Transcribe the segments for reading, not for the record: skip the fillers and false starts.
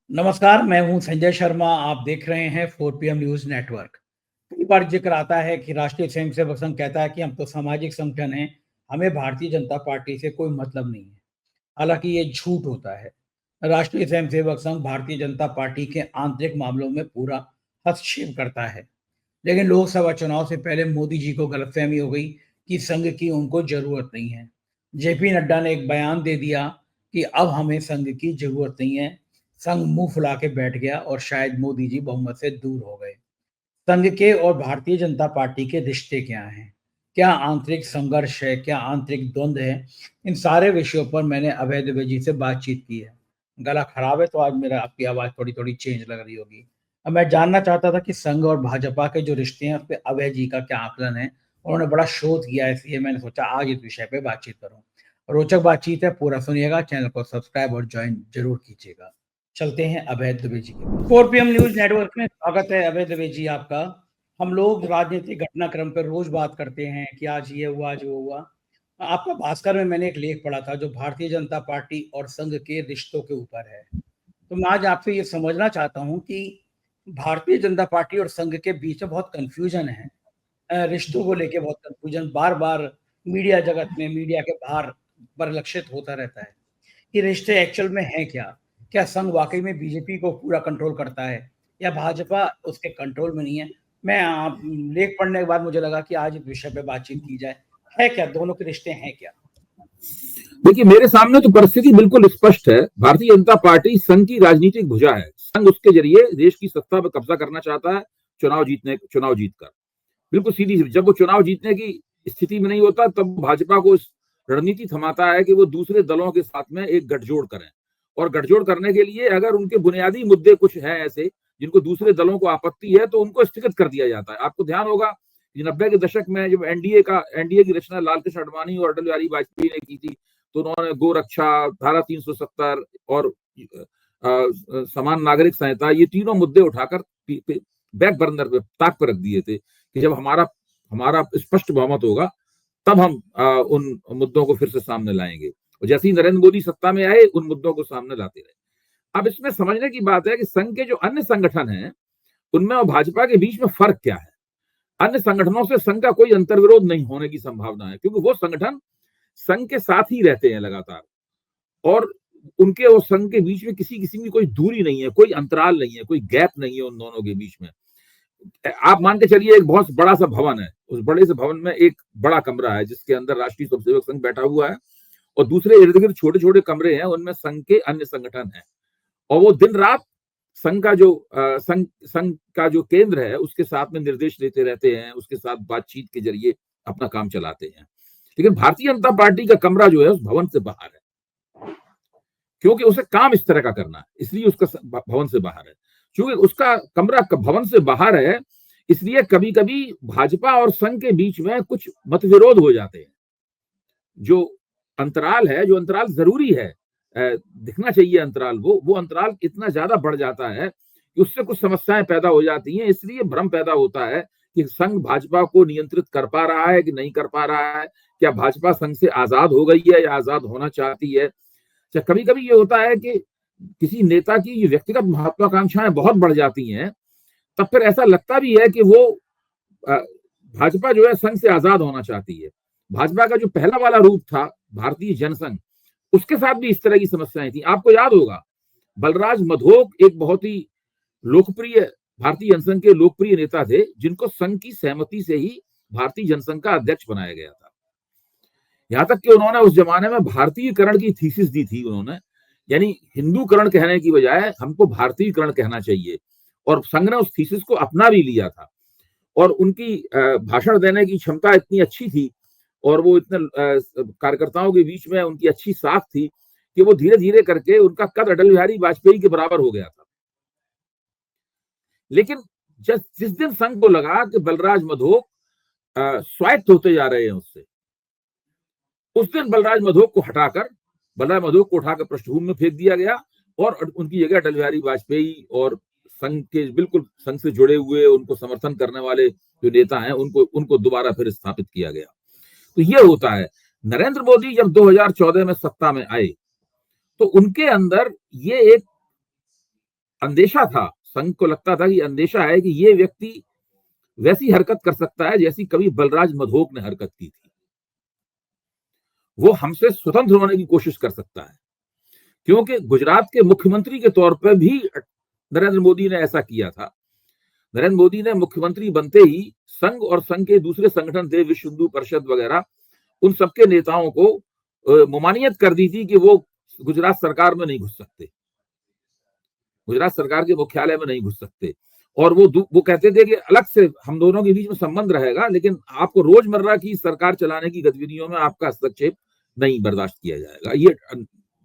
नमस्कार, मैं हूं संजय शर्मा। आप देख रहे हैं 4 PM न्यूज़ नेटवर्क। कई बार जिक्र आता है कि राष्ट्रीय स्वयंसेवक संघ कहता है कि हम तो सामाजिक संगठन हैं, हमें भारतीय जनता पार्टी से कोई मतलब नहीं है। हालांकि ये झूठ होता है। राष्ट्रीय स्वयंसेवक संघ भारतीय जनता पार्टी के आंतरिक मामलों में पूरा हस्तक्षेप करता है। लेकिन लोकसभा चुनाव से पहले मोदी जी को गलतफहमी हो गई कि संघ की उनको जरूरत नहीं है। जेपी नड्डा ने एक बयान दे दिया कि अब हमें संघ की जरूरत नहीं है। संघ मुंह फुला के बैठ गया और शायद मोदी जी बहुमत से दूर हो गए। संघ के और भारतीय जनता पार्टी के रिश्ते क्या हैं? क्या आंतरिक संघर्ष है? क्या आंतरिक द्वंद्व है? इन सारे विषयों पर मैंने अभय दुबे जी से बातचीत की है। गला खराब है तो आज मेरा आपकी आवाज़ थोड़ी-थोड़ी चेंज लग रही होगी। अब मैं जानना चाहता था कि संघ और भाजपा के जो रिश्ते हैं, उस पे अभय जी का क्या आकलन है? उन्होंने बड़ा शोध किया है, इसलिए मैंने सोचा आज इस विषय पे बातचीत करूँ। रोचक बातचीत है, पूरा सुनिएगा, चैनल को सब्सक्राइब और जॉइन ज़रूर कीजिएगा। चलते हैं अभय दुबे जी के पास। 4 PM न्यूज़ नेटवर्क में स्वागत है अभय दुबे जी आपका। हम लोग राजनीतिक घटनाक्रम पर रोज़ बात करते हैं कि आज ये हुआ, आज वो हुआ। आपका भास्कर में मैंने एक लेख पढ़ा था जो भारतीय जनता पार्टी और संघ के रिश्तों के ऊपर है। तो मैं आज आपसे ये समझना चाहता हूँ कि भारतीय जनता पार्टी और संघ के बीच में बहुत कन्फ्यूज़न है। रिश्तों को लेके बहुत कन्फ्यूज़न बार-बार मीडिया जगत में, मीडिया के बाहर परिलक्षित होता रहता है। ये रिश्ते एक्चुअल में हैं क्या? क्या संघ वाक़ई में बीजेपी को पूरा कंट्रोल करता है या भाजपा उसके कंट्रोल में नहीं है? मैं आप लेख पढ़ने के बाद मुझे लगा कि आज इस विषय पे बातचीत की जाए। है क्या? दोनों के रिश्ते हैं क्या? देखिए, मेरे सामने तो परिस्थिति बिल्कुल स्पष्ट है। भारतीय जनता पार्टी संघ की राजनीतिक भुजा है। संघ उसके जरिए देश की सत्ता पर कब्जा करना चाहता है, चुनाव जीतकर। बिल्कुल सीधी सी, जब वो चुनाव जीतने की स्थिति में नहीं होता, तब भाजपा को इस रणनीति थमाता है कि वो दूसरे दलों के साथ में एक गठजोड़ करें। और गठजोड़ करने के लिए अगर उनके बुनियादी मुद्दे कुछ हैं ऐसे जिनको दूसरे दलों को आपत्ति है, तो उनको स्थगित कर दिया जाता है। आपको ध्यान होगा कि 90 के दशक में जब एनडीए की रचना लाल कृष्ण आडवाणी और अटल बिहारी वाजपेयी ने की थी, तो उन्होंने गोरक्षा, धारा 370 और समान नागरिक संहिता, ये तीनों मुद्दे उठाकर बैक बर्नर पे, ताक पर रख दिए थे कि जब हमारा हमारा स्पष्ट बहुमत होगा, तब हम उन मुद्दों को फिर से सामने लाएंगे। और जैसे ही नरेंद्र मोदी सत्ता में आए, उन मुद्दों को सामने लाते रहे। अब इसमें समझने की बात है कि संघ के जो अन्य संगठन हैं, उनमें और भाजपा के बीच में फर्क क्या है। अन्य संगठनों से संघ का कोई अंतर्विरोध नहीं होने की संभावना है, क्योंकि वो संगठन संघ के साथ ही रहते हैं लगातार, और उनके और संघ के बीच में किसी किस्म की कोई दूरी नहीं है, कोई अंतराल नहीं है, कोई गैप नहीं है उन दोनों के बीच में। आप मान के चलिए, एक बहुत बड़ा सा भवन है, उस बड़े से भवन में एक बड़ा कमरा है जिसके अंदर राष्ट्रीय स्वयंसेवक संघ बैठा हुआ है, और दूसरे इर्द गिर्द छोटे छोटे कमरे हैं, उनमें संघ के अन्य संगठन हैं। और वो दिन रात संघ का जो केंद्र है उसके साथ में निर्देश देते रहते हैं, उसके साथ बातचीत के जरिए अपना काम चलाते हैं। लेकिन भारतीय जनता पार्टी का कमरा जो है उस भवन से बाहर है, क्योंकि उसे काम इस तरह का करना है, इसलिए उसका भवन से बाहर है। क्योंकि उसका कमरा भवन से बाहर है, इसलिए कभी कभी भाजपा और संघ के बीच में कुछ मतविरोध हो जाते हैं। जो जो अंतराल जरूरी है, दिखना चाहिए अंतराल, वो अंतराल इतना ज्यादा बढ़ जाता है कि उससे कुछ समस्याएं पैदा हो जाती हैं। इसलिए भ्रम पैदा होता है कि संघ भाजपा को नियंत्रित कर पा रहा है कि नहीं कर पा रहा है। क्या भाजपा संघ से आजाद हो गई है या आजाद होना चाहती है। कभी कभी ये होता है कि किसी नेता की व्यक्तिगत महत्वाकांक्षाएं बहुत बढ़ जाती हैं, तब फिर ऐसा लगता भी है कि वो भाजपा जो है संघ से आजाद होना चाहती है। भाजपा का जो पहला वाला रूप था भारतीय जनसंघ, उसके साथ भी इस तरह की समस्याएं थी। आपको याद होगा, बलराज मधोक एक बहुत ही लोकप्रिय भारतीय जनसंघ के लोकप्रिय नेता थे, जिनको संघ की सहमति से ही भारतीय जनसंघ का अध्यक्ष बनाया गया था। यहां तक कि उन्होंने उस जमाने में भारतीयकरण की थीसिस दी थी उन्होंने, यानी हिंदूकरण कहने की बजाय हमको भारतीयकरण कहना चाहिए, और संघ ने उस थीसिस को अपना भी लिया था। और उनकी भाषण देने की क्षमता इतनी अच्छी थी, और वो इतने कार्यकर्ताओं के बीच में उनकी अच्छी साख थी कि वो धीरे धीरे करके उनका कद अटल बिहारी वाजपेयी के बराबर हो गया था। लेकिन जिस दिन संघ को लगा कि बलराज मधोक स्वायत्त होते जा रहे हैं उससे, उस दिन बलराज मधोक को उठाकर पृष्ठभूमि में फेंक दिया गया, और उनकी जगह अटल बिहारी वाजपेयी और संघ के बिल्कुल संघ से जुड़े हुए, उनको समर्थन करने वाले जो नेता हैं, उनको दोबारा फिर स्थापित किया गया। तो ये होता है। नरेंद्र मोदी जब 2014 में सत्ता में आए, तो उनके अंदर ये एक अंदेशा था, संघ को लगता था कि अंदेशा है कि ये व्यक्ति वैसी हरकत कर सकता है जैसी कभी बलराज मधोक ने हरकत की थी। वो हमसे स्वतंत्र होने की कोशिश कर सकता है, क्योंकि गुजरात के मुख्यमंत्री के तौर पर भी नरेंद्र मोदी ने ऐसा किया था। नरेंद्र मोदी ने मुख्यमंत्री बनते ही संघ और संघ के दूसरे संगठन थे, विश्व हिंदू परिषद वगैरह, उन सबके नेताओं को ममानियत कर दी थी कि वो गुजरात सरकार में नहीं घुस सकते, गुजरात सरकार के मुख्यालय में नहीं घुस सकते। और वो कहते थे कि अलग से हम दोनों के बीच में संबंध रहेगा, लेकिन आपको रोजमर्रा की सरकार चलाने की गतिविधियों में आपका हस्तक्षेप नहीं बर्दाश्त किया जाएगा। ये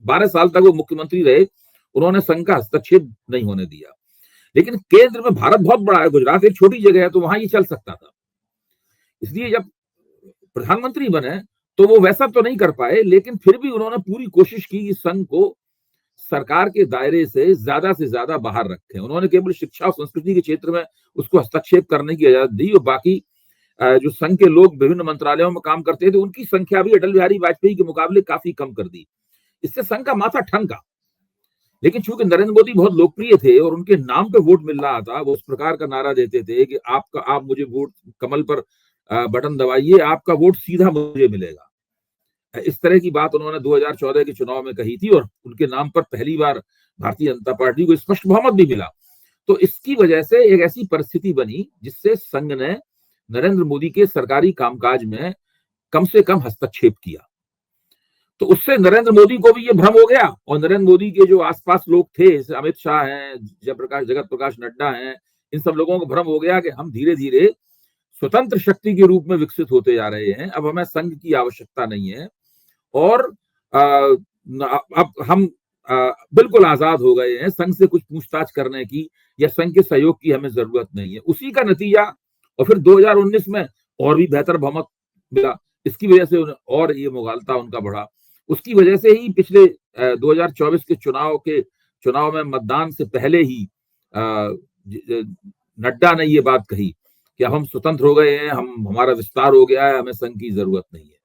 12 साल तक वो मुख्यमंत्री रहे, उन्होंने संघ का हस्तक्षेप नहीं होने दिया। लेकिन केंद्र में भारत बहुत बड़ा है, गुजरात एक छोटी जगह है, तो वहां ये चल सकता था। इसलिए जब प्रधानमंत्री बने तो वो वैसा तो नहीं कर पाए, लेकिन फिर भी उन्होंने पूरी कोशिश की कि संघ को सरकार के दायरे से ज्यादा बाहर रखें। उन्होंने केवल शिक्षा और संस्कृति के क्षेत्र में उसको हस्तक्षेप करने की इजाजत दी, और बाकी जो संघ के लोग विभिन्न मंत्रालयों में काम करते थे उनकी संख्या भी अटल बिहारी वाजपेयी के मुकाबले काफी कम कर दी। इससे संघ का माथा ठनका। लेकिन चूंकि नरेंद्र मोदी बहुत लोकप्रिय थे और उनके नाम पे वोट मिल रहा था, वो उस प्रकार का नारा देते थे कि आप मुझे वोट, कमल पर बटन दबाइए, आपका वोट सीधा मुझे मिलेगा। इस तरह की बात उन्होंने 2014 के चुनाव में कही थी, और उनके नाम पर पहली बार भारतीय जनता पार्टी को स्पष्ट बहुमत भी मिला। तो इसकी वजह से एक ऐसी परिस्थिति बनी जिससे संघ ने नरेंद्र मोदी के सरकारी कामकाज में कम से कम हस्तक्षेप किया। तो उससे नरेंद्र मोदी को भी ये भ्रम हो गया, और नरेंद्र मोदी के जो आसपास लोग थे, जैसे अमित शाह हैं, जगत प्रकाश नड्डा हैं, इन सब लोगों को भ्रम हो गया कि हम धीरे धीरे स्वतंत्र शक्ति के रूप में विकसित होते जा रहे हैं, अब हमें संघ की आवश्यकता नहीं है, और अब हम बिल्कुल आजाद हो गए हैं, संघ से कुछ पूछताछ करने की या संघ के सहयोग की हमें जरूरत नहीं है। उसी का नतीजा, और फिर 2019 में और भी बेहतर बहुमत मिला, इसकी वजह से और ये मुगालता उनका बढ़ा। उसकी वजह से ही पिछले 2024 के चुनाव में मतदान से पहले ही नड्डा ने ये बात कही कि अब हम स्वतंत्र हो गए हैं, हमारा विस्तार हो गया है, हमें संघ की जरूरत नहीं है।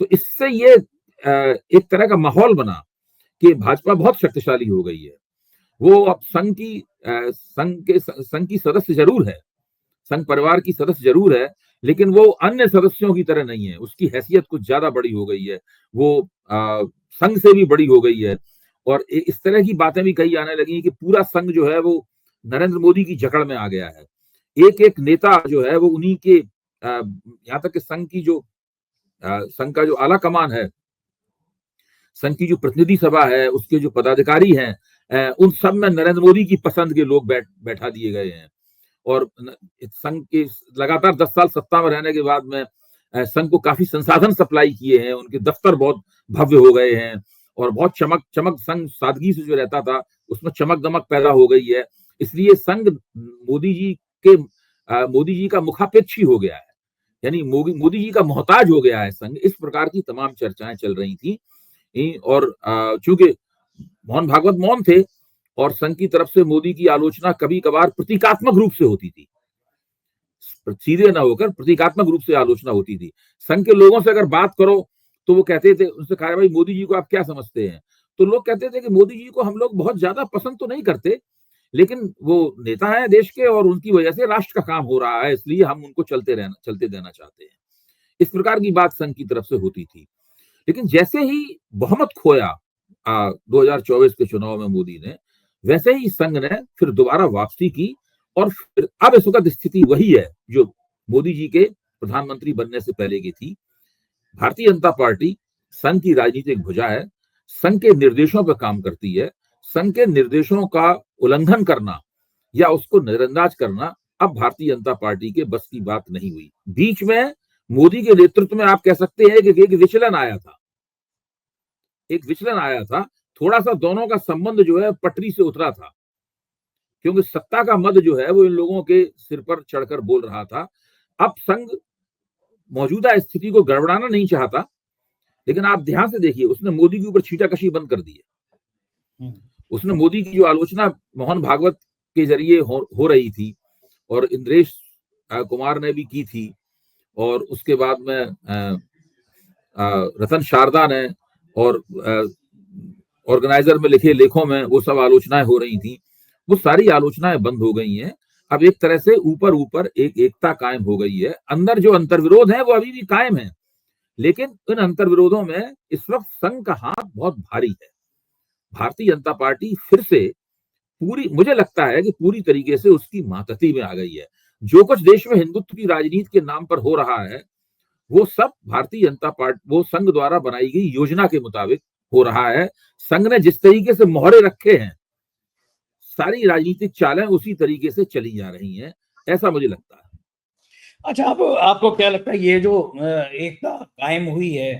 तो इससे ये एक तरह का माहौल बना कि भाजपा बहुत शक्तिशाली हो गई है। वो अब संघ की सदस्य जरूर है, संघ परिवार की सदस्य जरूर है, लेकिन वो अन्य सदस्यों की तरह नहीं है। उसकी हैसियत कुछ ज्यादा बड़ी हो गई है, वो संघ से भी बड़ी हो गई है। और इस तरह की बातें भी कही आने लगी कि पूरा संघ जो है वो नरेंद्र मोदी की जकड़ में आ गया है। एक एक नेता जो है वो उन्हीं के, यहाँ तक कि संघ का जो आला कमान है, संघ की जो प्रतिनिधि सभा है, उसके जो पदाधिकारी हैं, उन सब में नरेंद्र मोदी की पसंद के लोग बैठा दिए गए हैं। और संघ के लगातार 10 साल सत्ता में रहने के बाद में संघ को काफी संसाधन सप्लाई किए हैं, उनके दफ्तर बहुत भव्य हो गए हैं, और बहुत चमक संघ सादगी से जो रहता था उसमें चमक दमक पैदा हो गई है। इसलिए संघ मोदी जी का मुखापेक्षी हो गया है, यानी मोदी जी का मोहताज हो गया है संघ। इस प्रकार की तमाम चर्चाएं चल रही थी। और चूंकि मोहन भागवत मौन थे, और संघ की तरफ से मोदी की आलोचना कभी कभार प्रतीकात्मक रूप से होती थी, सीधे ना होकर प्रतीकात्मक रूप से आलोचना होती थी। संघ के लोगों से अगर बात करो तो वो कहते थे, उनसे कहा भाई मोदी जी को आप क्या समझते हैं, तो लोग कहते थे कि मोदी जी को हम लोग बहुत ज्यादा पसंद तो नहीं करते, लेकिन वो नेता है देश के, और उनकी वजह से राष्ट्र का काम हो रहा है, इसलिए हम उनको चलते देना चाहते हैं। इस प्रकार की बात संघ की तरफ से होती थी। लेकिन जैसे ही बहुमत खोया 2024 के चुनाव में मोदी ने, वैसे ही संघ ने फिर दोबारा वापसी की, और फिर अब इस वक्त स्थिति वही है जो मोदी जी के प्रधानमंत्री बनने से पहले की थी। भारतीय जनता पार्टी संघ की राजनीतिक भुजा है, संघ के निर्देशों पर काम करती है। संघ के निर्देशों का उल्लंघन करना या उसको नजरअंदाज करना अब भारतीय जनता पार्टी के बस की बात नहीं हुई। बीच में मोदी के नेतृत्व में आप कह सकते हैं कि एक विचलन आया था, थोड़ा सा दोनों का संबंध जो है पटरी से उतरा था, क्योंकि सत्ता का मद जो है वो इन लोगों के सिर पर चढ़कर बोल रहा था। अब संघ मौजूदा स्थिति को गड़बड़ाना नहीं चाहता, लेकिन आप ध्यान से देखिए, उसने मोदी के ऊपर छींटाकशी बंद कर दी है। उसने मोदी की जो आलोचना मोहन भागवत के जरिए हो रही थी, और इंद्रेश कुमार ने भी की थी, और उसके बाद में रतन शारदा ने, और ऑर्गेनाइजर में लिखे लेखों में वो सब आलोचनाएं हो रही थी, वो सारी आलोचनाएं बंद हो गई हैं। अब एक तरह से ऊपर ऊपर एक एकता कायम हो गई है। अंदर जो अंतर्विरोध है वो अभी भी कायम है, लेकिन इन अंतर्विरोधों में इस वक्त संघ का हाथ बहुत भारी है। भारतीय जनता पार्टी फिर से पूरी, मुझे लगता है कि पूरी तरीके से उसकी मातहती में आ गई है। जो कुछ देश में हिंदुत्व की राजनीति के नाम पर हो रहा है वो सब भारतीय जनता पार्टी, वो संघ द्वारा बनाई गई योजना के मुताबिक हो रहा है। संघ ने जिस तरीके से मोहरे रखे हैं, सारी राजनीतिक चालें उसी तरीके से चली जा रही हैं, ऐसा मुझे लगता है। अच्छा, अब आपको क्या लगता है ये जो एकता कायम हुई है,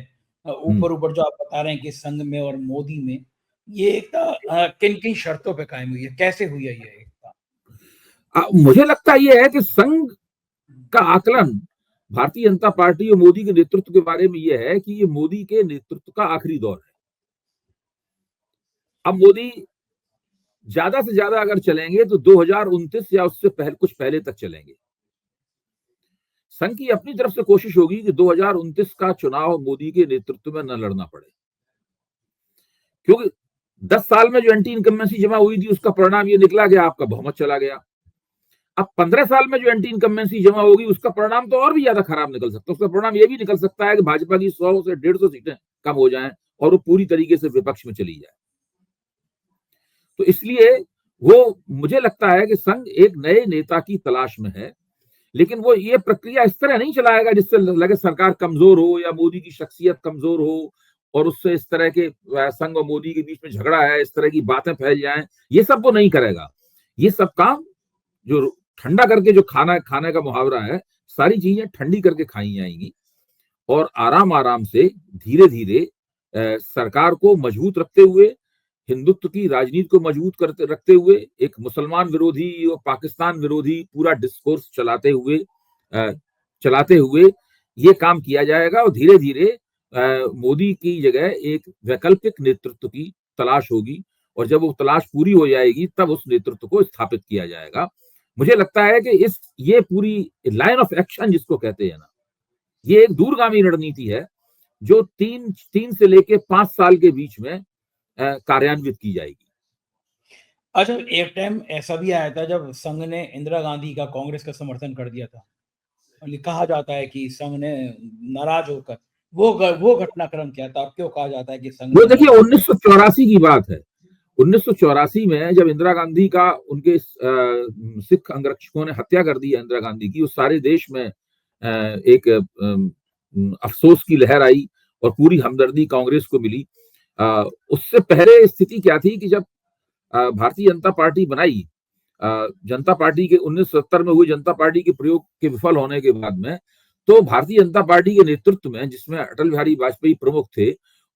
ऊपर ऊपर जो आप बता रहे हैं कि संघ में और मोदी में, ये एकता किन किन शर्तों पे कायम हुई है, कैसे हुई है ये एकता? मुझे लगता ये है कि संघ का आकलन भारतीय जनता पार्टी और मोदी के नेतृत्व के बारे में यह है कि ये मोदी के नेतृत्व का आखिरी दौर है। अब मोदी ज्यादा से ज्यादा अगर चलेंगे तो 2029 या उससे कुछ पहले तक चलेंगे। संघ की अपनी तरफ से कोशिश होगी कि 2029 का चुनाव मोदी के नेतृत्व में न लड़ना पड़े, क्योंकि 10 साल में जो एंटी इनकम्बेंसी जमा हुई थी उसका परिणाम ये निकला कि आपका बहुमत चला गया। अब 15 साल में जो एंटी इनकम्बेंसी जमा होगी उसका परिणाम तो और भी ज्यादा खराब निकल सकता है। उसका परिणाम ये भी निकल सकता है कि भाजपा की 100 से 150 सीटें कम हो जाएं और वो पूरी तरीके से विपक्ष में चली जाए। तो इसलिए वो, मुझे लगता है कि संघ एक नए नेता की तलाश में है, लेकिन वो ये प्रक्रिया इस तरह नहीं चलाएगा जिससे लगे सरकार कमजोर हो या मोदी की शख्सियत कमजोर हो और उससे इस तरह के संघ और मोदी के बीच में झगड़ा है, इस तरह की बातें फैल जाएं। ये सब वो नहीं करेगा। ये सब काम जो ठंडा करके, जो खाने का मुहावरा है, सारी चीजें ठंडी करके खाई जाएंगी और आराम आराम से धीरे धीरे सरकार को मजबूत रखते हुए, हिंदुत्व की राजनीति को मजबूत रखते हुए, एक मुसलमान विरोधी और पाकिस्तान विरोधी पूरा डिस्कोर्स चलाते हुए ये काम किया जाएगा और धीरे धीरे मोदी की जगह एक वैकल्पिक नेतृत्व की तलाश होगी और जब वो तलाश पूरी हो जाएगी तब उस नेतृत्व को स्थापित किया जाएगा। मुझे लगता है कि ये पूरी लाइन ऑफ एक्शन जिसको कहते हैं ना, ये एक दूरगामी रणनीति है जो 3 से लेके 5 साल के बीच में कार्यान्वित की जाएगी। अच्छा, एक टाइम ऐसा भी आया था जब संघ ने इंदिरा गांधी का कांग्रेस का समर्थन कर दिया था। कहा जाता है कि संघ ने नाराज होकर, वो घटनाक्रम क्या था? क्यों कहा जाता है कि संघ? वो देखिए 1984 की बात है। 1984 में जब इंदिरा गांधी का, उनके सिख अंगरक्षकों ने हत्या कर दी इंदिरा गांधी की, उस सारे देश में एक अफसोस की लहर आई और पूरी हमदर्दी कांग्रेस को मिली। उससे पहले स्थिति क्या थी कि जब भारतीय जनता पार्टी बनाई, जनता पार्टी के 1970 में हुए जनता पार्टी के प्रयोग के विफल होने के बाद में, तो भारतीय जनता पार्टी के नेतृत्व में, जिसमें अटल बिहारी वाजपेयी प्रमुख थे,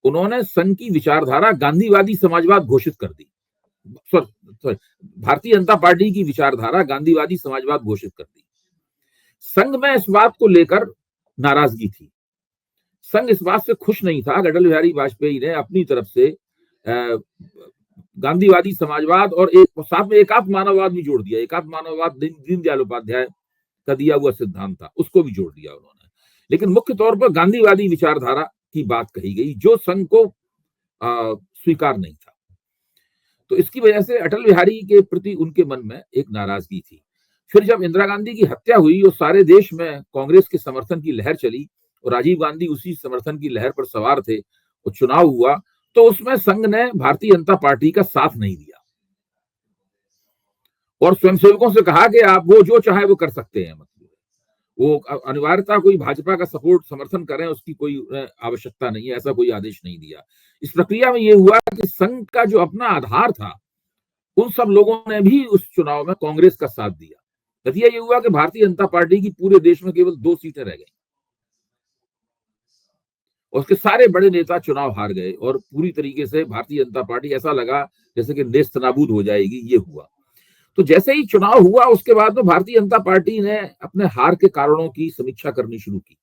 उन्होंने संघ की विचारधारा गांधीवादी समाजवाद घोषित कर दी। भारतीय जनता पार्टी की विचारधारा गांधीवादी समाजवाद घोषित कर दी। संघ में इस बात को लेकर नाराजगी थी। संघ इस बात से खुश नहीं था कि अटल बिहारी वाजपेयी ने अपनी तरफ से गांधीवादी समाजवाद और एक साथ में एकात्म मानववाद भी जोड़ दिया। एकात्म मानववाद दीनदयाल उपाध्याय का दिया हुआ सिद्धांत था, उसको भी जोड़ दिया उन्होंने। लेकिन मुख्य तौर पर गांधीवादी विचारधारा की बात कही गई जो संघ को स्वीकार नहीं था। तो इसकी वजह से अटल बिहारी के प्रति उनके मन में एक नाराजगी थी। फिर जब इंदिरा गांधी की हत्या हुई और सारे देश में कांग्रेस के समर्थन की लहर चली और राजीव गांधी उसी समर्थन की लहर पर सवार थे और चुनाव हुआ, तो उसमें संघ ने भारतीय जनता पार्टी का साथ नहीं दिया और स्वयंसेवकों से कहा कि आप वो जो चाहे वो कर सकते हैं, मतलब वो अनिवार्यता कोई भाजपा का सपोर्ट समर्थन करें उसकी कोई आवश्यकता नहीं है, ऐसा कोई आदेश नहीं दिया। इस प्रक्रिया में ये हुआ कि संघ का जो अपना आधार था उन सब लोगों ने भी उस चुनाव में कांग्रेस का साथ दिया। नतीजा ये हुआ कि भारतीय जनता पार्टी की पूरे देश में केवल 2 सीटें रह गई। उसके सारे बड़े नेता चुनाव हार गए और पूरी तरीके से भारतीय जनता पार्टी ऐसा लगा जैसे कि नेस्तनाबूद हो जाएगी। ये हुआ। तो जैसे ही चुनाव हुआ उसके बाद में भारतीय जनता पार्टी ने अपने हार के कारणों की समीक्षा करनी शुरू की।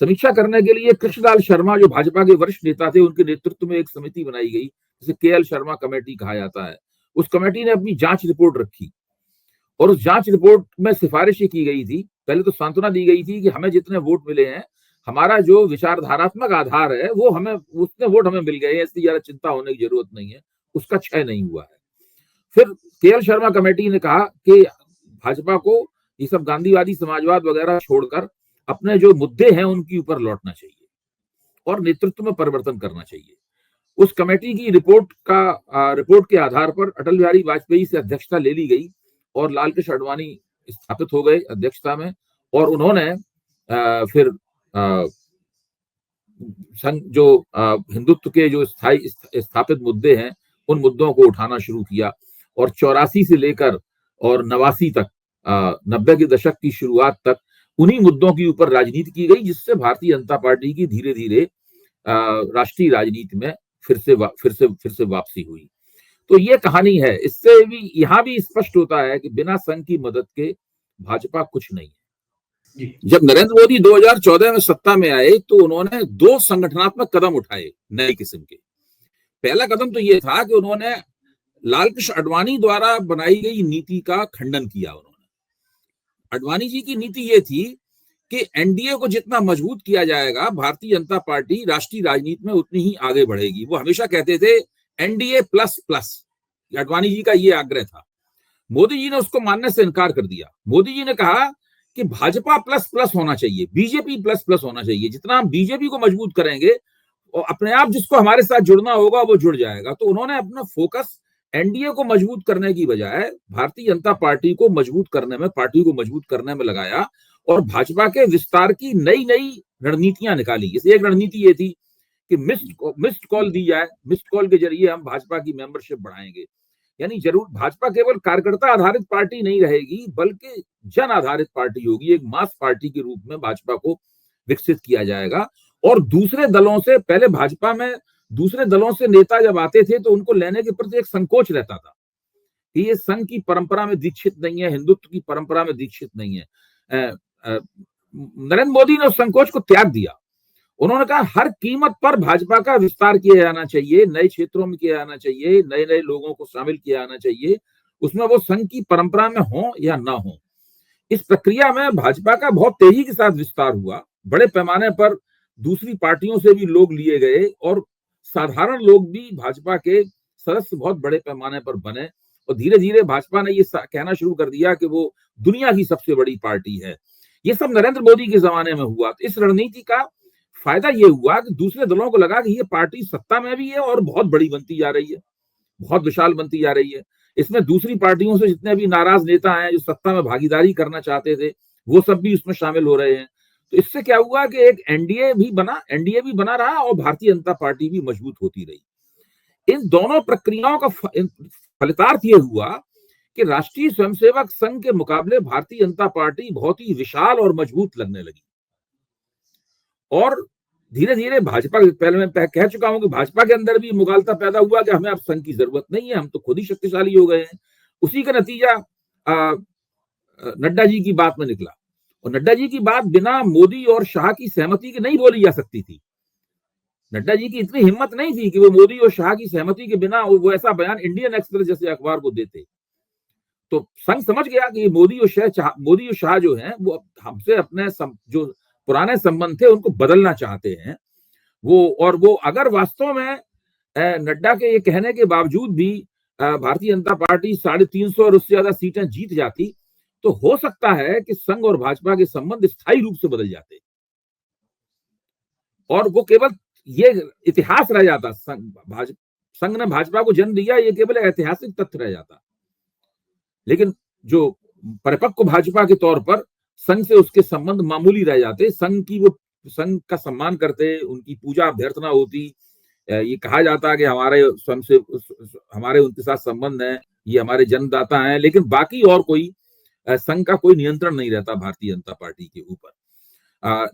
समीक्षा करने के लिए कृष्णलाल शर्मा जो भाजपा के वरिष्ठ नेता थे, उनके नेतृत्व में एक समिति बनाई गई जिसे KL शर्मा कमेटी कहा जाता है। उस कमेटी ने अपनी जांच रिपोर्ट रखी और उस जांच रिपोर्ट में सिफारिशें की गई थी। पहले तो सांत्वना दी गई थी कि हमें जितने वोट मिले हैं, हमारा जो विचारधारात्मक आधार है वो हमें, उतने वोट हमें मिल गए हैं, इसलिए ज्यादा चिंता होने की जरूरत नहीं है, उसका क्षय नहीं हुआ है। फिर केएल शर्मा कमेटी ने कहा कि भाजपा को ये सब गांधीवादी समाजवाद वगैरह छोड़कर अपने जो मुद्दे हैं उनके ऊपर लौटना चाहिए और नेतृत्व में परिवर्तन करना चाहिए। उस कमेटी की रिपोर्ट के आधार पर अटल बिहारी वाजपेयी से अध्यक्षता ले ली गई और लालकृष्ण आडवाणी स्थापित हो गए अध्यक्षता में, और उन्होंने फिर जो हिंदुत्व के जो स्थायी स्थापित मुद्दे हैं उन मुद्दों को उठाना शुरू किया, और 84 से लेकर और 89 तक 90 के दशक की शुरुआत तक उन्हीं मुद्दों के ऊपर राजनीति की गई, जिससे भारतीय जनता पार्टी की धीरे धीरे राष्ट्रीय राजनीति में फिर से वापसी हुई। तो ये कहानी है। इससे भी यहां भी स्पष्ट होता है कि बिना संघ की मदद के भाजपा कुछ नहीं है। जब नरेंद्र मोदी 2014 में सत्ता में आए तो उन्होंने 2 संगठनात्मक कदम उठाए नई किस्म के। पहला कदम तो यह था कि उन्होंने लालकृष्ण आडवाणी द्वारा बनाई गई नीति का खंडन किया। उन्होंने, आडवाणी जी की नीति यह थी कि एनडीए को जितना मजबूत किया जाएगा भारतीय जनता पार्टी राष्ट्रीय राजनीति में उतनी ही आगे बढ़ेगी। वो हमेशा कहते थे NDA plus plus, Advani ji का ये आग्रह था। मोदी जी ने उसको मानने से इनकार कर दिया। मोदी जी ने कहा कि भाजपा प्लस प्लस होना चाहिए, बीजेपी प्लस प्लस होना चाहिए। जितना हम बीजेपी को मजबूत करेंगे और अपने आप जिसको हमारे साथ जुड़ना होगा वो जुड़ जाएगा। तो उन्होंने अपना फोकस एनडीए को मजबूत करने की बजाय भारतीय जनता पार्टी को मजबूत करने में, पार्टी को मजबूत करने में लगाया और भाजपा के विस्तार की नई नई रणनीतियां निकाली। जैसे एक रणनीति ये थी कि मिस्ड कॉल दी जाए, मिस्ड कॉल के जरिए हम भाजपा की मेंबरशिप बढ़ाएंगे। यानी जरूर भाजपा केवल कार्यकर्ता आधारित पार्टी नहीं रहेगी बल्कि जन आधारित पार्टी होगी। एक मास पार्टी के रूप में भाजपा को विकसित किया जाएगा। और दूसरे दलों से, पहले भाजपा में दूसरे दलों से नेता जब आते थे तो उनको लेने के प्रति एक संकोच रहता था कि ये संघ की परंपरा में दीक्षित नहीं है, हिंदुत्व की परंपरा में दीक्षित नहीं है। नरेंद्र मोदी ने उस संकोच को त्याग दिया। उन्होंने कहा हर कीमत पर भाजपा का विस्तार किया जाना चाहिए, नए क्षेत्रों में किया जाना चाहिए, नए नए लोगों को शामिल किया जाना चाहिए, उसमें वो संघ की परंपरा में हो या ना हो। इस प्रक्रिया में भाजपा का बहुत तेजी के साथ विस्तार हुआ। बड़े पैमाने पर दूसरी पार्टियों से भी लोग लिए गए और साधारण लोग भी भाजपा के सदस्य बहुत बड़े पैमाने पर बने और धीरे धीरे भाजपा ने ये कहना शुरू कर दिया कि वो दुनिया की सबसे बड़ी पार्टी है। ये सब नरेंद्र मोदी के जमाने में हुआ। तो इस रणनीति का फायदा ये हुआ कि दूसरे दलों को लगा कि ये पार्टी सत्ता में भी है और बहुत बड़ी बनती जा रही है, बहुत विशाल बनती जा रही है। इसमें दूसरी पार्टियों से जितने भी नाराज नेता हैं जो सत्ता में भागीदारी करना चाहते थे वो सब भी उसमें शामिल हो रहे हैं। तो इससे क्या हुआ कि एक एनडीए भी बना रहा और भारतीय जनता पार्टी भी मजबूत होती रही। इन दोनों प्रक्रियाओं का फलितार्थ ये हुआ कि राष्ट्रीय स्वयंसेवक संघ के मुकाबले भारतीय जनता पार्टी बहुत ही विशाल और मजबूत लगने लगी। और धीरे धीरे भाजपा, पहले मैं कह चुका हूं कि भाजपा के अंदर भी मुगालता पैदा हुआ कि हमें अब संघ की जरूरत नहीं है, हम तो खुद ही शक्तिशाली हो गए हैं। उसी का नतीजा नड्डा जी की बात में निकला। और नड्डा जी की बात बिना मोदी और शाह की सहमति के नहीं बोली जा सकती थी। नड्डा जी की इतनी हिम्मत नहीं थी कि वो मोदी और शाह की सहमति के बिना वो ऐसा बयान इंडियन एक्सप्रेस जैसे अखबार को देते। तो संघ समझ गया कि मोदी और शाह जो हैं वो हमसे अपने जो पुराने संबंध थे उनको बदलना चाहते हैं। वो अगर वास्तव में नड्डा के ये कहने के बावजूद भी भारतीय जनता पार्टी 350 और उससे ज्यादा सीटें जीत जाती तो हो सकता है कि संघ और भाजपा के संबंध स्थायी रूप से बदल जाते और वो केवल ये इतिहास रह जाता। संघ ने भाजपा को जन्म दिया, ये केवल ऐतिहासिक तथ्य रह जाता। लेकिन जो परिपक्व भाजपा के तौर पर संघ से उसके संबंध मामूली रह जाते। संघ का सम्मान करते, उनकी पूजा अभ्यर्थना होती। ये कहा जाता कि हमारे उनके साथ संबंध है, ये हमारे जन्मदाता हैं, लेकिन बाकी और कोई संघ का कोई नियंत्रण नहीं रहता भारतीय जनता पार्टी के ऊपर।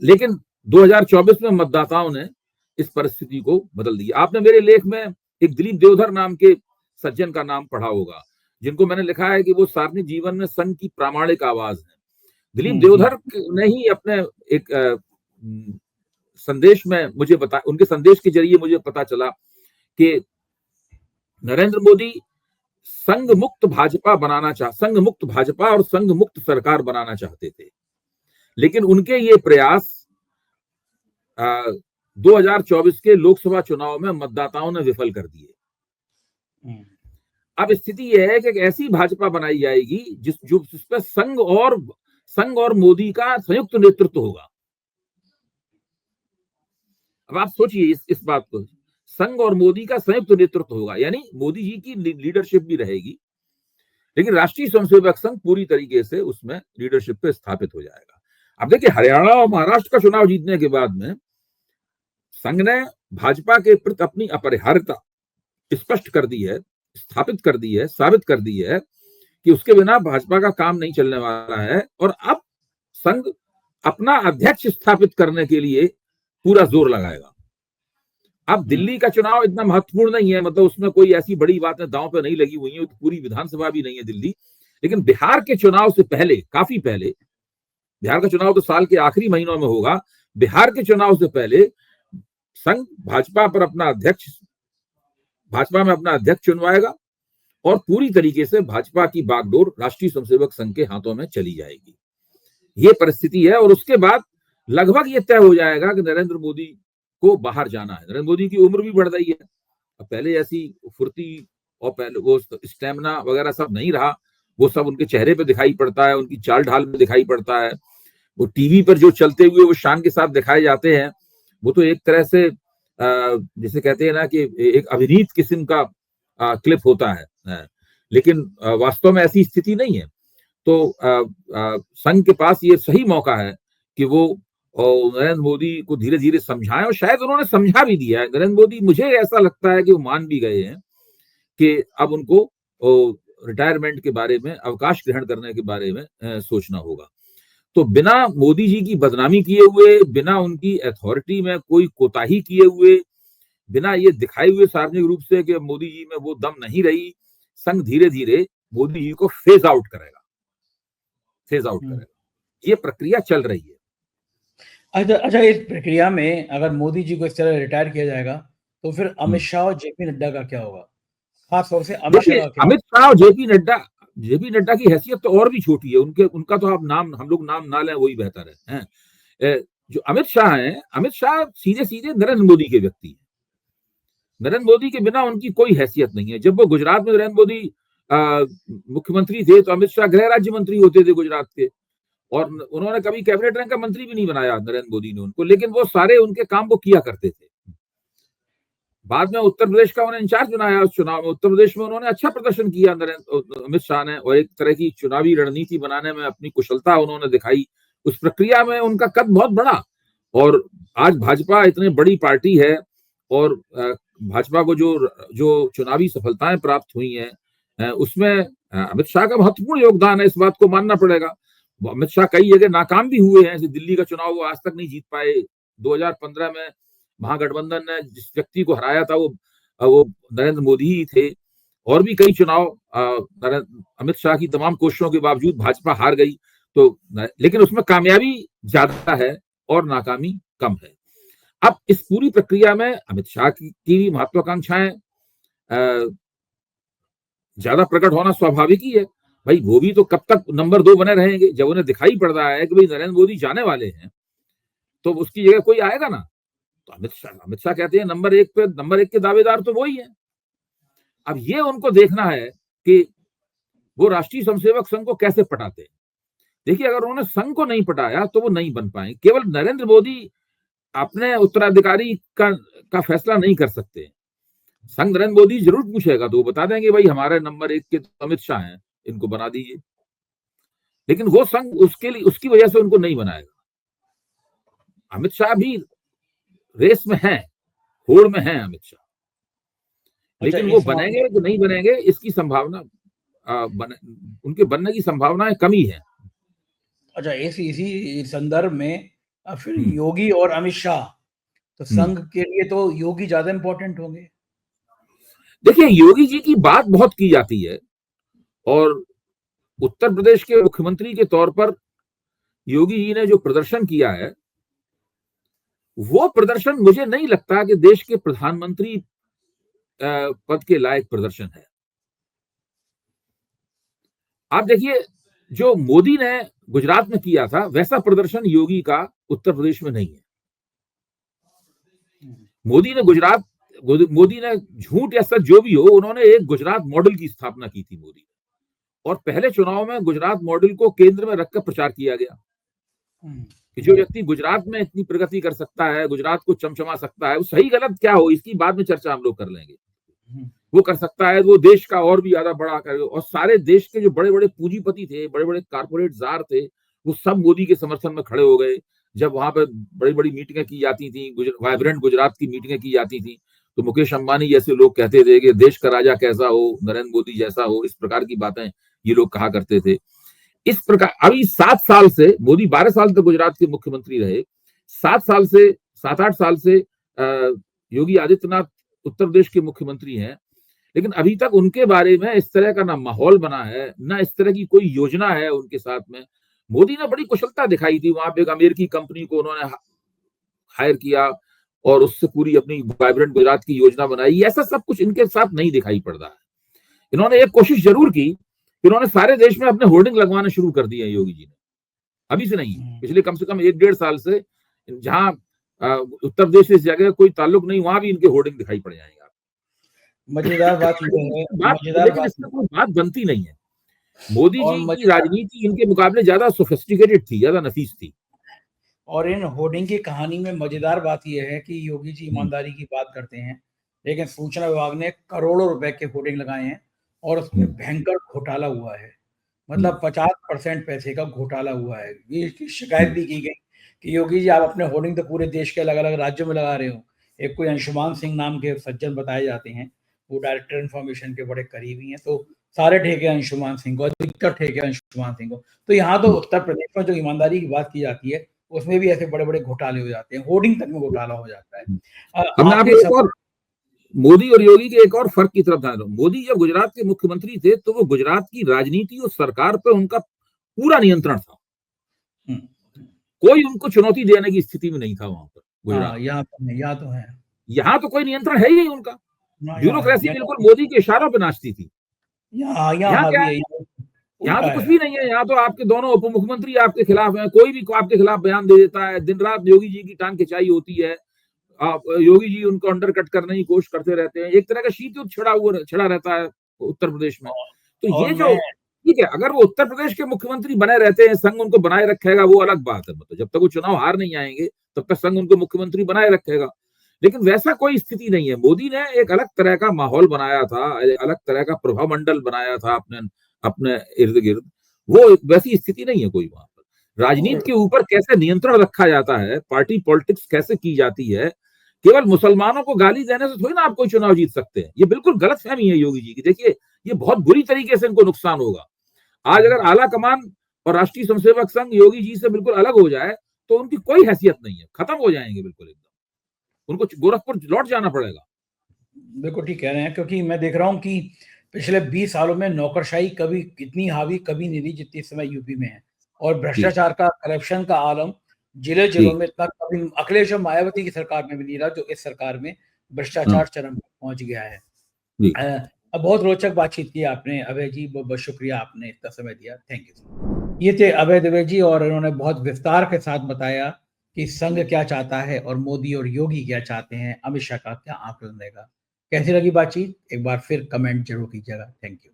लेकिन 2024 में मतदाताओं ने इस परिस्थिति को बदल दिया। आपने मेरे लेख में एक दिलीप देवधर नाम के सज्जन का नाम पढ़ा होगा, जिनको मैंने लिखा है कि वो सार्वजनिक जीवन में संघ की प्रामाणिक आवाज है। दिलीप देवधर ने ही अपने एक संदेश में मुझे बताया, उनके संदेश के जरिए मुझे पता चला कि नरेंद्र मोदी संघ मुक्त भाजपा और संघ मुक्त सरकार बनाना चाहते थे। लेकिन उनके ये प्रयास 2024 के लोकसभा चुनाव में मतदाताओं ने विफल कर दिए। अब स्थिति यह है कि एक ऐसी भाजपा बनाई जाएगी जिस पर संघ और मोदी का संयुक्त नेतृत्व होगा। अब आप सोचिए इस बात को, संघ और मोदी का संयुक्त नेतृत्व होगा, यानी मोदी जी की लीडरशिप भी रहेगी, लेकिन राष्ट्रीय स्वयंसेवक संघ पूरी तरीके से उसमें लीडरशिप पे स्थापित हो जाएगा। अब देखिए, हरियाणा और महाराष्ट्र का चुनाव जीतने के बाद में संघ ने भाजपा के प्रति अपनी अपरिहार्यता स्पष्ट कर दी है, स्थापित कर दी है, साबित कर दी है कि उसके बिना भाजपा का काम नहीं चलने वाला है। और अब संघ अपना अध्यक्ष स्थापित करने के लिए पूरा जोर लगाएगा। अब दिल्ली का चुनाव इतना महत्वपूर्ण नहीं है, मतलब उसमें कोई ऐसी बड़ी बातें दांव पे नहीं लगी हुई है, पूरी विधानसभा भी नहीं है दिल्ली। लेकिन बिहार के चुनाव से पहले, काफी पहले, बिहार का चुनाव तो साल के आखिरी महीनों में होगा, बिहार के चुनाव से पहले संघ भाजपा में अपना अध्यक्ष चुनवाएगा और पूरी तरीके से भाजपा की बागडोर राष्ट्रीय स्वयंसेवक संघ के हाथों में चली जाएगी। ये परिस्थिति है। और उसके बाद लगभग ये तय हो जाएगा कि नरेंद्र मोदी को बाहर जाना है। नरेंद्र मोदी की उम्र भी बढ़ रही है, अब पहले ऐसी फुर्ती और पहले वो स्टेमिना वगैरह सब नहीं रहा, वो सब उनके चेहरे पे दिखाई पड़ता है, उनकी चाल ढाल में दिखाई पड़ता है। वो टीवी पर जो चलते हुए वो शान के साथ दिखाए जाते हैं, वो तो एक तरह से जिसे कहते हैं ना कि एक अभिनीत किस्म का क्लिप होता है, लेकिन वास्तव में ऐसी स्थिति नहीं है। तो संघ के पास ये सही मौका है कि वो नरेंद्र मोदी को धीरे धीरे समझाएं, और शायद उन्होंने समझा भी दिया है नरेंद्र मोदी। मुझे ऐसा लगता है कि वो मान भी गए हैं कि अब उनको रिटायरमेंट के बारे में, अवकाश ग्रहण करने के बारे में सोचना होगा। तो बिना मोदी जी की बदनामी किए हुए, बिना उनकी अथॉरिटी में कोई कोताही किए हुए, बिना ये दिखाए हुए सार्वजनिक रूप से कि मोदी जी में वो दम नहीं रही, संघ धीरे धीरे मोदी जी को फेज आउट करेगा। ये प्रक्रिया चल रही है। अच्छा, इस प्रक्रिया में अगर मोदी जी को इस तरह रिटायर किया जाएगा तो फिर अमित शाह और जेपी नड्डा का क्या होगा? खास तौर से अमित शाह और जेपी नड्डा की हैसियत तो और भी छोटी है। उनका तो हम लोग नाम ना लें, वही बेहतर है। जो अमित शाह सीधे सीधे नरेंद्र मोदी के व्यक्ति हैं। नरेंद्र मोदी के बिना उनकी कोई हैसियत नहीं है। जब वो गुजरात में नरेंद्र मोदी मुख्यमंत्री थे तो अमित शाह गृह राज्य मंत्री होते थे गुजरात के, और उन्होंने कभी कैबिनेट रैंक का मंत्री भी नहीं बनाया नरेंद्र मोदी ने उनको, लेकिन वो सारे उनके काम वो किया करते थे। बाद में उत्तर प्रदेश का उन्हें इंचार्ज बनाया उस चुनाव में। उत्तर प्रदेश में उन्होंने अच्छा प्रदर्शन किया अमित शाह ने, और एक तरह की चुनावी रणनीति बनाने में अपनी कुशलता उन्होंने दिखाई। उस प्रक्रिया में उनका कद बहुत बड़ा, और आज भाजपा इतनी बड़ी पार्टी है, और भाजपा को जो चुनावी सफलताएं प्राप्त हुई हैं, उसमें अमित शाह का महत्वपूर्ण योगदान है, इस बात को मानना पड़ेगा। अमित शाह कई जगह नाकाम भी हुए हैं, जैसे दिल्ली का चुनाव वो आज तक नहीं जीत पाए। 2015 में महागठबंधन ने जिस व्यक्ति को हराया था वो नरेंद्र मोदी ही थे। और भी कई चुनाव अमित शाह की तमाम कोशिशों के बावजूद भाजपा हार गई। तो लेकिन उसमें कामयाबी ज्यादा है और नाकामी कम है। अब इस पूरी प्रक्रिया में अमित शाह की भी महत्वाकांक्षाएं ज्यादा प्रकट होना स्वाभाविक ही है। भाई वो भी तो कब तक नंबर 2 बने रहेंगे? जब उन्हें दिखाई पड़ रहा है कि भाई नरेंद्र मोदी जाने वाले हैं तो उसकी जगह कोई आएगा ना। तो अमित शाह कहते हैं नंबर एक के दावेदार तो वही है। अब ये उनको देखना है कि वो राष्ट्रीय स्वयंसेवक संघ को कैसे पटाते हैं। देखिए, अगर उन्होंने संघ को नहीं पटाया तो वो नहीं बन पाए। केवल नरेंद्र मोदी अपने उत्तराधिकारी का फैसला नहीं कर सकते। संघ नरेंद्र मोदी जरूर पूछेगा तो वो बता देंगे भाई हमारे नंबर 1 के तो अमित शाह हैं, इनको बना दीजिए। लेकिन वो संघ उसकी वजह से उनको नहीं बनाएगा। अमित शाह भी रेस में है, होड़ में है अमित शाह, लेकिन वो बनेंगे कि नहीं बनेंगे इसकी संभावना उनके बनने की संभावनाएं कमी है। अच्छा, इसी संदर्भ में फिर योगी और अमित शाह, तो संघ के लिए तो योगी ज्यादा इंपॉर्टेंट होंगे। देखिए, योगी जी की बात बहुत की जाती है, और उत्तर प्रदेश के मुख्यमंत्री के तौर पर योगी जी ने जो प्रदर्शन किया है, वो प्रदर्शन मुझे नहीं लगता कि देश के प्रधानमंत्री पद के लायक प्रदर्शन है। आप देखिए, जो मोदी ने गुजरात में किया था वैसा प्रदर्शन योगी का उत्तर प्रदेश में नहीं है। मोदी ने गुजरात मोदी ने झूठ या सच जो भी हो, उन्होंने एक गुजरात मॉडल की स्थापना की थी मोदी, और पहले चुनाव में गुजरात मॉडल को केंद्र में रखकर प्रचार किया गया कि जो व्यक्ति गुजरात में इतनी प्रगति कर सकता है, गुजरात को चमचमा सकता है, वो सही गलत क्या हो इसकी बाद में चर्चा हम लोग कर लेंगे, वो कर सकता है, वो देश का और भी ज्यादा बड़ा करे। और सारे देश के जो बड़े बड़े पूंजीपति थे, बड़े बड़े कारपोरेट जार थे, वो सब मोदी के समर्थन में खड़े हो गए। जब वहां पर बड़ी बड़ी मीटिंगें की जाती थी, वाइब्रेंट गुजरात की मीटिंगें की जाती थी, तो मुकेश अंबानी जैसे लोग कहते थे कि देश का राजा कैसा हो, नरेंद्र मोदी जैसा हो, इस प्रकार की बातें ये लोग कहा करते थे। इस प्रकार अभी 7 साल से मोदी 12 साल तक गुजरात के मुख्यमंत्री रहे, 7-8 साल से योगी आदित्यनाथ उत्तर प्रदेश के मुख्यमंत्री हैं, लेकिन अभी तक उनके बारे में इस तरह का ना माहौल बना है, ना इस तरह की कोई योजना है उनके साथ में। मोदी ने बड़ी कुशलता दिखाई थी, वहां पे एक अमेरिकी कंपनी को उन्होंने हायर किया और उससे पूरी अपनी वाइब्रेंट गुजरात की योजना बनाई। ऐसा सब कुछ इनके साथ नहीं दिखाई पड़ रहा है। इन्होंने एक कोशिश जरूर की, इन्होंने सारे देश में अपने होर्डिंग लगवाने शुरू कर दिए योगी जी ने, अभी से नहीं, पिछले कम से कम 1-1.5 साल से। जहां उत्तर प्रदेश से इस जगह कोई ताल्लुक नहीं, वहां भी इनके होर्डिंग दिखाई पड़ जाएंगे। मजेदार बात ये है, लेकिन इसमें कोई बात बनती नहीं है। मोदी जी की राजनीति इनके मुकाबले ज्यादा सोफिस्टिकेटेड थी, ज्यादा नफीस थी। और इन होर्डिंग की कहानी में मजेदार बात यह है कि योगी जी ईमानदारी की बात करते हैं, लेकिन सूचना विभाग ने करोड़ों रुपए के होर्डिंग लगाए हैं और उसमें भयंकर घोटाला हुआ है। मतलब 50% पैसे का घोटाला हुआ है। ये इसकी शिकायत भी की गई कि योगी जी आप अपने होर्डिंग तो पूरे देश के अलग अलग राज्यों में लगा रहे हो। एक कोई अंशुमान सिंह नाम के सज्जन बताए जाते हैं, वो डायरेक्टर इन्फॉर्मेशन के बड़े करीबी हैं, तो सारे ठेके अंशुमान सिंह को, अधिकतर ठेके अंशुमान सिंह को। तो यहाँ तो उत्तर प्रदेश में जो ईमानदारी की बात की जाती है उसमें भी ऐसे बड़े बड़े घोटाले हो जाते हैं, होर्डिंग तक में घोटाला हो जाता है। मोदी और योगी के एक और फर्क की तरफ ध्यान दो। मोदी जब गुजरात के मुख्यमंत्री थे तो वो गुजरात की राजनीति और सरकार पर उनका पूरा नियंत्रण था, कोई उनको चुनौती देने की स्थिति में नहीं था वहां पर गुजरात। यहाँ तो कोई नियंत्रण है ही नहीं उनका, ब्यूरोक्रेसी बिल्कुल मोदी के इशारों पर नाचती थी। यहाँ तो कुछ भी नहीं है, यहाँ तो आपके दोनों उप मुख्यमंत्री आपके खिलाफ हैं, कोई भी आपके खिलाफ बयान दे देता है, दिन रात योगी जी की टांग खिंचाई होती है, योगी जी उनको अंडरकट करने की कोशिश करते रहते हैं। एक तरह का शीत युद्ध छिड़ा रहता है उत्तर प्रदेश में। तो ये जो ठीक है, अगर वो उत्तर प्रदेश के मुख्यमंत्री बने रहते हैं, संघ उनको बनाए रखेगा, वो अलग बात है। मतलब जब तक वो चुनाव हार नहीं आएंगे तब तक संघ उनको मुख्यमंत्री बनाए रखेगा, लेकिन वैसा कोई स्थिति नहीं है। मोदी ने एक अलग तरह का माहौल बनाया था, अलग तरह का प्रभाव मंडल बनाया था अपने इर्द गिर्द। वो वैसी स्थिति नहीं है कोई वहां पर। राजनीति के ऊपर कैसे नियंत्रण रखा जाता है, पार्टी पॉलिटिक्स कैसे की जाती है, केवल मुसलमानों को गाली देने से थोड़ी ना आप कोई चुनाव जीत सकते हैं। ये बिल्कुल गलतफहमी है योगी जी की। देखिए, ये बहुत बुरी तरीके से इनको नुकसान होगा। आज अगर आला कमान और राष्ट्रीय स्वयंसेवक संघ योगी जी से बिल्कुल अलग हो जाए तो उनकी कोई हैसियत नहीं है, खत्म हो जाएंगे बिल्कुल एकदम। उनको गोरखपुर लौट जाना पड़ेगा। बिल्कुल ठीक कह रहे हैं, क्योंकि मैं देख रहा हूं कि पिछले 20 सालों में नौकरशाही कभी इतनी हावी कभी नहीं रही जितनी समय यूपी में है, और भ्रष्टाचार का, करप्शन का आलम जिलों में इतना कभी अखिलेश और मायावती की सरकार में भी नहीं रहा जो इस सरकार में भ्रष्टाचार चरम पर पहुंच गया है। अब बहुत रोचक बातचीत की आपने अभय जी, बहुत शुक्रिया आपने इतना समय दिया, थैंक यू। ये थे अभय द्विवेदी जी, और इन्होंने बहुत विस्तार के साथ बताया कि संघ क्या चाहता है और मोदी और योगी क्या चाहते हैं, अमित शाह का क्या आकलन रहेगा। कैसी लगी बातचीत, एक बार फिर कमेंट जरूर कीजिएगा। Thank you.